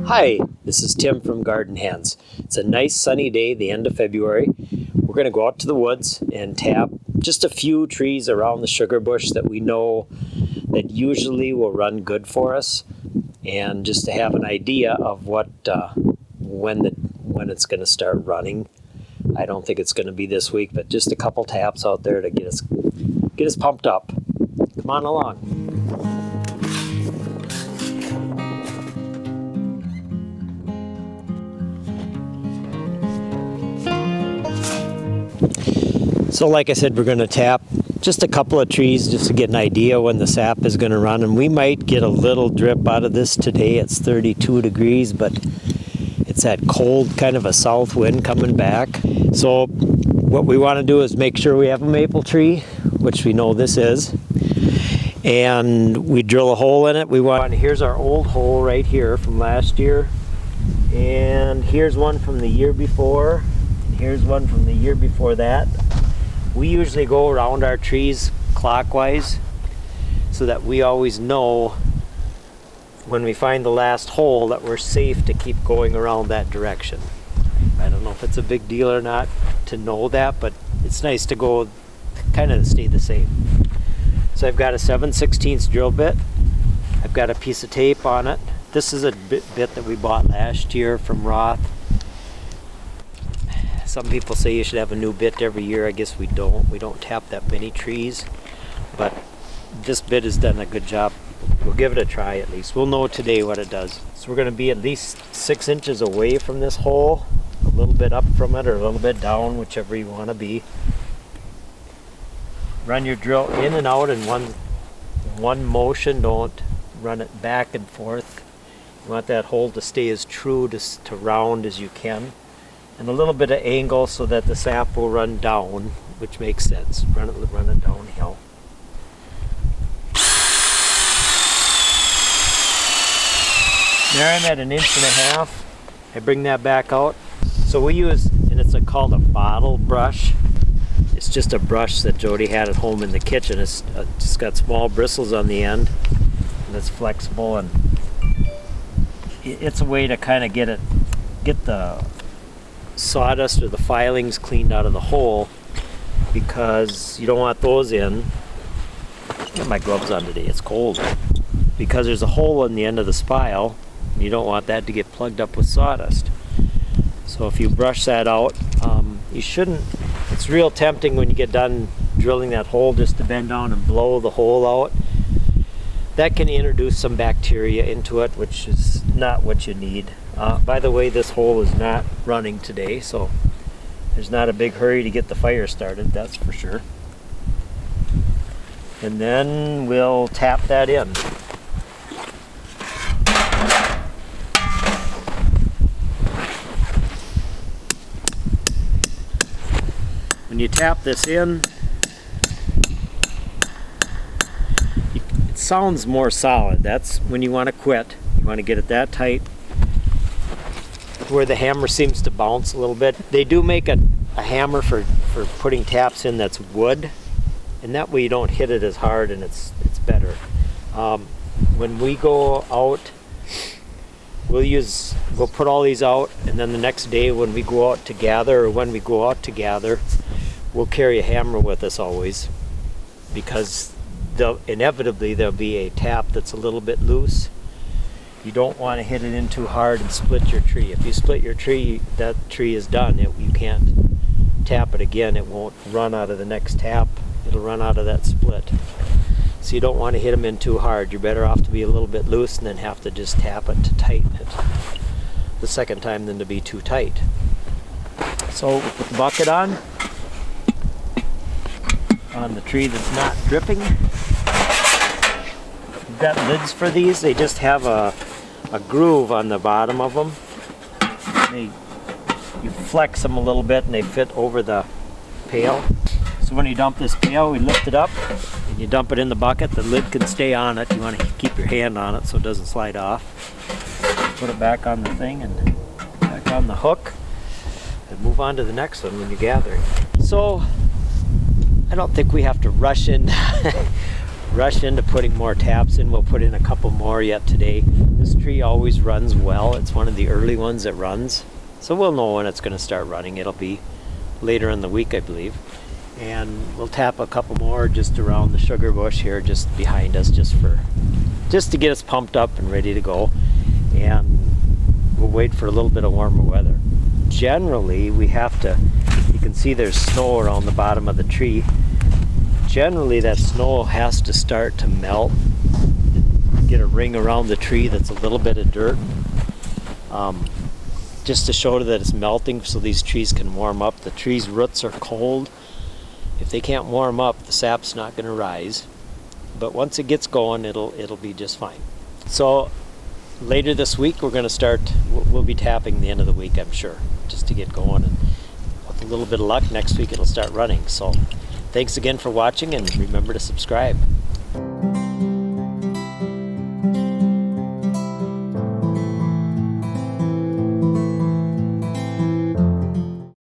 Hi, this is Tim from Garden Hands. It's a nice sunny day, the end of February. We're going to go out to the woods and tap just a few trees around the sugar bush that we know that usually will run good for us, and just to have an idea of when it's going to start running. I don't think it's going to be this week, but just a couple taps out there to get us pumped up. Come on along. So like I said, we're going to tap just a couple of trees just to get an idea when the sap is going to run, and we might get a little drip out of this today. It's 32 degrees, but it's that cold kind of a south wind coming back. So what we want to do is make sure we have a maple tree, which we know this is, and we drill a hole in it. Here's our old hole right here from last year, and here's one from the year before, and here's one from the year before that. We usually go around our trees clockwise so that we always know when we find the last hole that we're safe to keep going around that direction. I don't know if it's a big deal or not to know that, but it's nice to go kind of stay the same. So I've got a 7/16 drill bit. I've got a piece of tape on it. This is a bit that we bought last year from Roth. Some people say you should have a new bit every year. I guess we don't. We don't tap that many trees, but this bit has done a good job. We'll give it a try at least. We'll know today what it does. So we're going to be at least 6 inches away from this hole, a little bit up from it or a little bit down, whichever you want to be. Run your drill in and out in one motion. Don't run it back and forth. You want that hole to stay as true to round as you can. And a little bit of angle so that the sap will run down, which makes sense. Run it downhill. There I'm at 1.5 inches. I bring that back out. So we use, and it's called a bottle brush. It's just a brush that Jody had at home in the kitchen. It's just got small bristles on the end, and it's flexible, and it's a way to kind of get the sawdust or the filings cleaned out of the hole, because you don't want those in. Got my gloves on today, it's cold. Because there's a hole in the end of the spile, and you don't want that to get plugged up with sawdust. So if you brush that out, you shouldn't. It's real tempting when you get done drilling that hole just to bend down and blow the hole out. That can introduce some bacteria into it, which is not what you need. By the way, this hole is not running today, so there's not a big hurry to get the fire started, that's for sure. And then we'll tap that in. When you tap this in, it sounds more solid. That's when you want to quit. You want to get it that tight where the hammer seems to bounce a little bit. They do make a hammer for putting taps in that's wood, and that way you don't hit it as hard, and it's better. When we go out, we'll put all these out, and then the next day when we go out to gather, we'll carry a hammer with us always, because inevitably there'll be a tap that's a little bit loose. You don't want to hit it in too hard and split your tree. If you split your tree, that tree is done. You can't tap it again. It won't run out of the next tap. It'll run out of that split. So you don't want to hit them in too hard. You're better off to be a little bit loose and then have to just tap it to tighten it the second time than to be too tight. So we'll put the bucket on the tree that's not dripping. We've got lids for these. They just have a groove on the bottom of them. You flex them a little bit and they fit over the pail. So when you dump this pail, we lift it up and you dump it in the bucket. The lid can stay on it. You want to keep your hand on it so it doesn't slide off. Put it back on the thing and back on the hook, and move on to the next one when you're gathering. So I don't think we have to rush in rush into putting more taps in. We'll put in a couple more yet today. This tree always runs well. It's one of the early ones that runs. So we'll know when it's going to start running. It'll be later in the week, I believe. And we'll tap a couple more just around the sugar bush here, just behind us, just to get us pumped up and ready to go. And we'll wait for a little bit of warmer weather. Generally, we have to, you can see there's snow around the bottom of the tree. Generally, that snow has to start to melt, get a ring around the tree that's a little bit of dirt, just to show that it's melting so these trees can warm up. The tree's roots are cold. If they can't warm up, the sap's not going to rise. But once it gets going, it'll be just fine. So later this week, we'll be tapping the end of the week, I'm sure, just to get going. And with a little bit of luck, next week it'll start running. So thanks again for watching, and remember to subscribe.